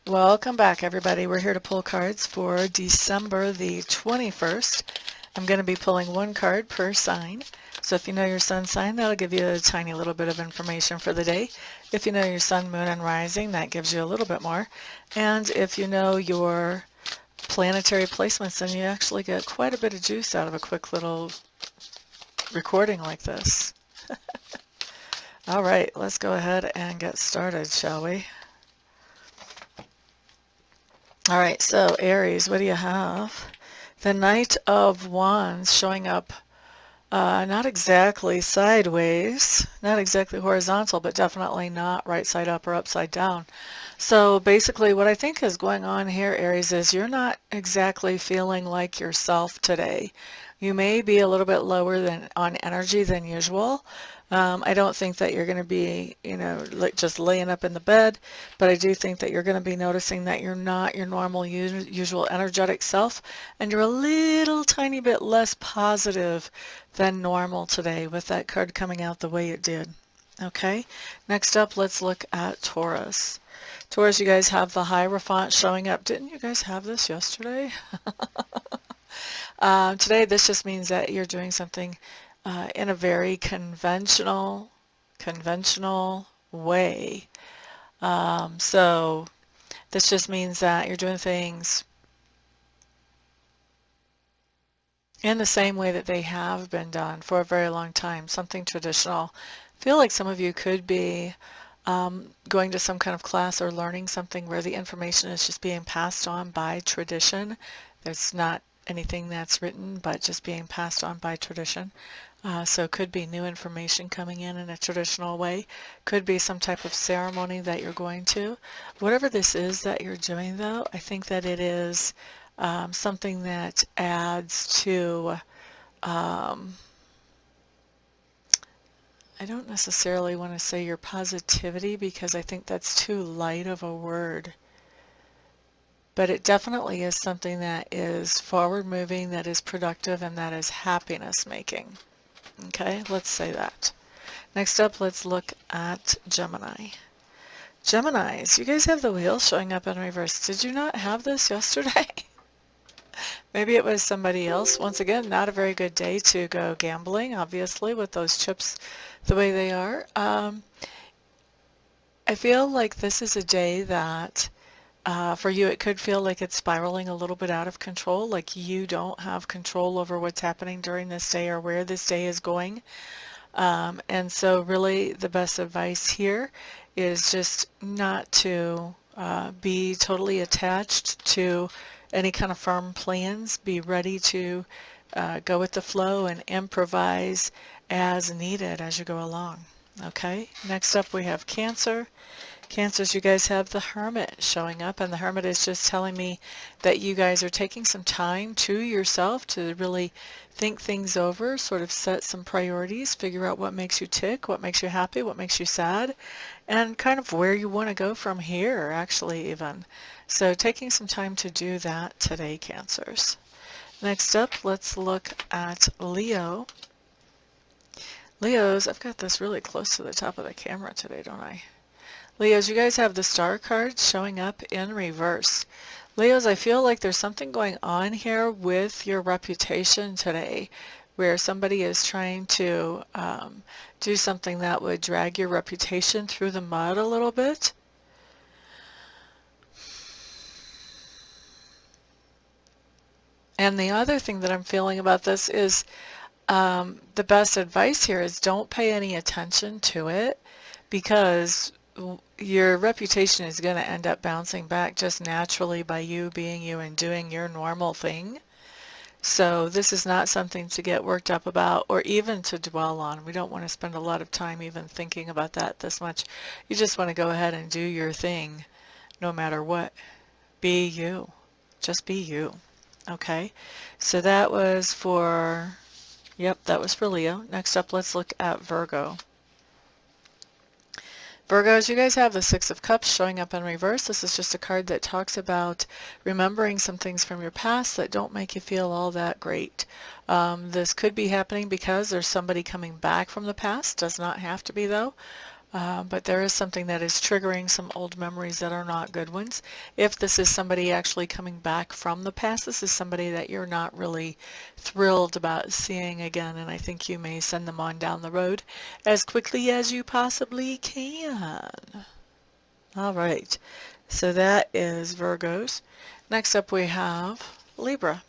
Welcome back, everybody. We're here to pull cards for December the 21st. I'm going to be pulling one card per sign. So if you know your sun sign, that'll give you a tiny little bit of information for the day. If you know your sun, moon, and rising, that gives you a little bit more. And if you know your planetary placements, then you actually get quite a bit of juice out of a quick little recording like this. All right, let's go ahead and get started, shall we? All right, so Aries, what do you have? The Knight of Wands showing up not exactly sideways, not exactly horizontal, but definitely not right side up or upside down. So basically what I think is going on here, Aries, is you're not exactly feeling like yourself today. You may be a little bit lower than on energy than usual. I don't think that you're going to be, like just laying up in the bed, but I do think that you're going to be noticing that you're not your normal, usual energetic self, and you're a little tiny bit less positive than normal today with that card coming out the way it did. Okay, next up, let's look at Taurus. Taurus, you guys have the Hierophant showing up. Didn't you guys have this yesterday? Today, this just means that you're doing something in a very conventional way. So this just means that you're doing things in the same way that they have been done for a very long time, something traditional. I feel like some of you could be going to some kind of class or learning something where the information is just being passed on by tradition. There's not anything that's written, but just being passed on by tradition. So it could be new information coming in a traditional way. Could be some type of ceremony that you're going to. Whatever this is that you're doing, though, I think that it is something that adds to, I don't necessarily want to say your positivity because I think that's too light of a word. But it definitely is something that is forward moving, that is productive, and that is happiness making. Okay, let's say that. Next up, let's look at Gemini. Geminis, you guys have the wheel showing up in reverse. Did you not have this yesterday? Maybe it was somebody else. Once again, not a very good day to go gambling, obviously, with those chips the way they are. I feel like this is a day that for you, it could feel like it's spiraling a little bit out of control, like you don't have control over what's happening during this day or where this day is going. And so really the best advice here is just not to be totally attached to any kind of firm plans. Be ready to go with the flow and improvise as needed as you go along. Okay, next up we have Cancer. Cancers, you guys have the Hermit showing up, and the Hermit is just telling me that you guys are taking some time to yourself to really think things over, sort of set some priorities, figure out what makes you tick, what makes you happy, what makes you sad, and kind of where you want to go from here, actually, even. So taking some time to do that today, Cancers. Next up, let's look at Leo. Leos, I've got this really close to the top of the camera today, don't I? Leos, you guys have the Star card showing up in reverse. Leos, I feel like there's something going on here with your reputation today, where somebody is trying to do something that would drag your reputation through the mud a little bit. And the other thing that I'm feeling about this is the best advice here is don't pay any attention to it, because your reputation is going to end up bouncing back just naturally by you being you and doing your normal thing. So this is not something to get worked up about or even to dwell on. We don't want to spend a lot of time even thinking about that this much. You just want to go ahead and do your thing no matter what. Be you. Just be you. Okay? So that was for, yep, that was for Leo. Next up, let's look at Virgo. Virgos, you guys have the Six of Cups showing up in reverse. This is just a card that talks about remembering some things from your past that don't make you feel all that great. This could be happening because there's somebody coming back from the past. Does not have to be, though. But there is something that is triggering some old memories that are not good ones. If this is somebody actually coming back from the past, this is somebody that you're not really thrilled about seeing again, and I think you may send them on down the road as quickly as you possibly can. All right, so that is Virgos. Next up we have Libra.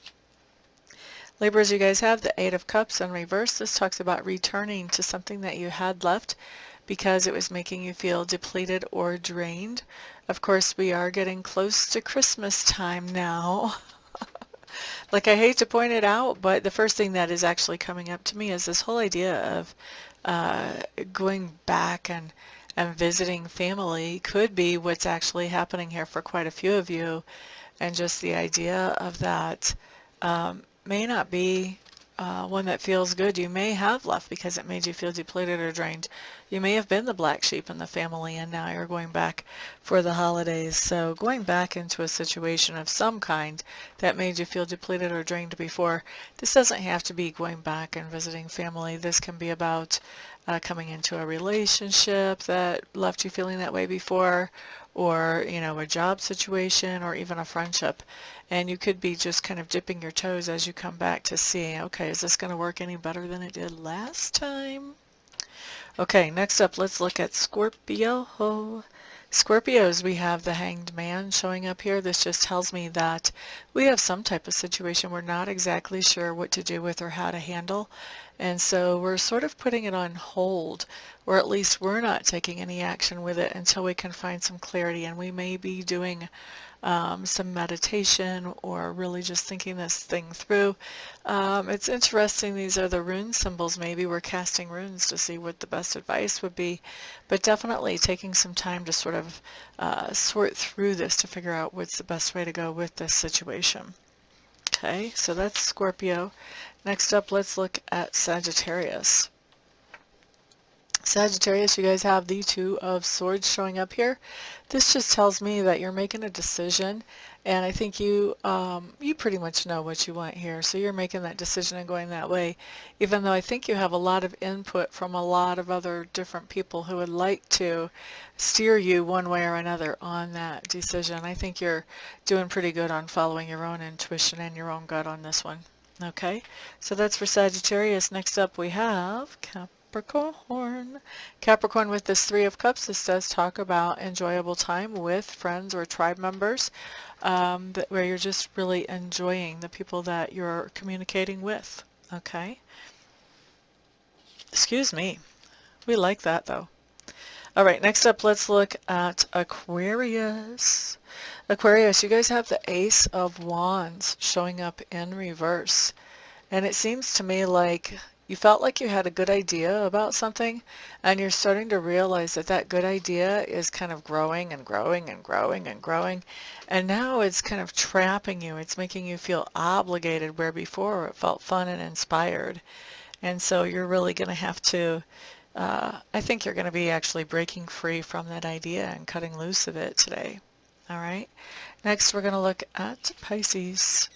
Libras, you guys have the Eight of Cups in reverse. This talks about returning to something that you had left because it was making you feel depleted or drained. Of course, we are getting close to Christmas time now. Like, I hate to point it out, but the first thing that is actually coming up to me is this whole idea of going back and visiting family could be what's actually happening here for quite a few of you. And just the idea of that may not be one that feels good. You may have left because it made you feel depleted or drained. You may have been the black sheep in the family and now you're going back for the holidays. So going back into a situation of some kind that made you feel depleted or drained before, this doesn't have to be going back and visiting family. This can be about coming into a relationship that left you feeling that way before, or, you know, a job situation, or even a friendship. And you could be just kind of dipping your toes as you come back to see, okay, is this going to work any better than it did last time? Okay, next up, let's look at Scorpio. Scorpios, we have the Hanged Man showing up here. This just tells me that we have some type of situation we're not exactly sure what to do with or how to handle. And so we're sort of putting it on hold, or at least we're not taking any action with it until we can find some clarity. And we may be doing some meditation or really just thinking this thing through. It's interesting, these are the rune symbols. Maybe we're casting runes to see what the best advice would be, but definitely taking some time to sort of sort through this to figure out what's the best way to go with this situation. Okay, so that's Scorpio. Next up, let's look at Sagittarius. Sagittarius, you guys have the Two of Swords showing up here. This just tells me that you're making a decision, and I think you pretty much know what you want here. So you're making that decision and going that way, even though I think you have a lot of input from a lot of other different people who would like to steer you one way or another on that decision. I think you're doing pretty good on following your own intuition and your own gut on this one. Okay, so that's for Sagittarius. Next up we have Capricorn. Capricorn, with this Three of Cups, this does talk about enjoyable time with friends or tribe members, where you're just really enjoying the people that you're communicating with. Okay? Excuse me. We like that, though. All right, next up, let's look at Aquarius. Aquarius, you guys have the Ace of Wands showing up in reverse. And it seems to me like you felt like you had a good idea about something, and you're starting to realize that that good idea is kind of growing and growing and growing and growing, and now it's kind of trapping you. It's making you feel obligated, where before it felt fun and inspired. And so you're really going to have to, I think you're going to be actually breaking free from that idea and cutting loose of it today. All right. Next, we're going to look at Pisces.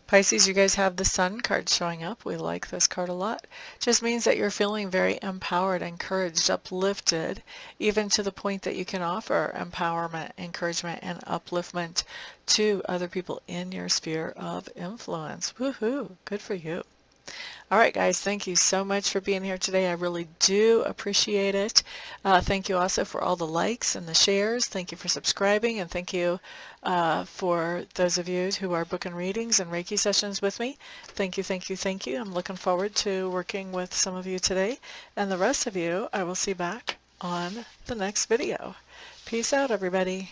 Pisces, you guys have the Sun card showing up. We like this card a lot. Just means that you're feeling very empowered, encouraged, uplifted, even to the point that you can offer empowerment, encouragement, and upliftment to other people in your sphere of influence. Woohoo! Good for you. All right, guys, thank you so much for being here today. I really do appreciate it. Thank you also for all the likes and the shares. Thank you for subscribing, and thank you for those of you who are booking readings and Reiki sessions with me. Thank you, thank you, thank you. I'm looking forward to working with some of you today, and the rest of you I will see back on the next video. Peace out, everybody.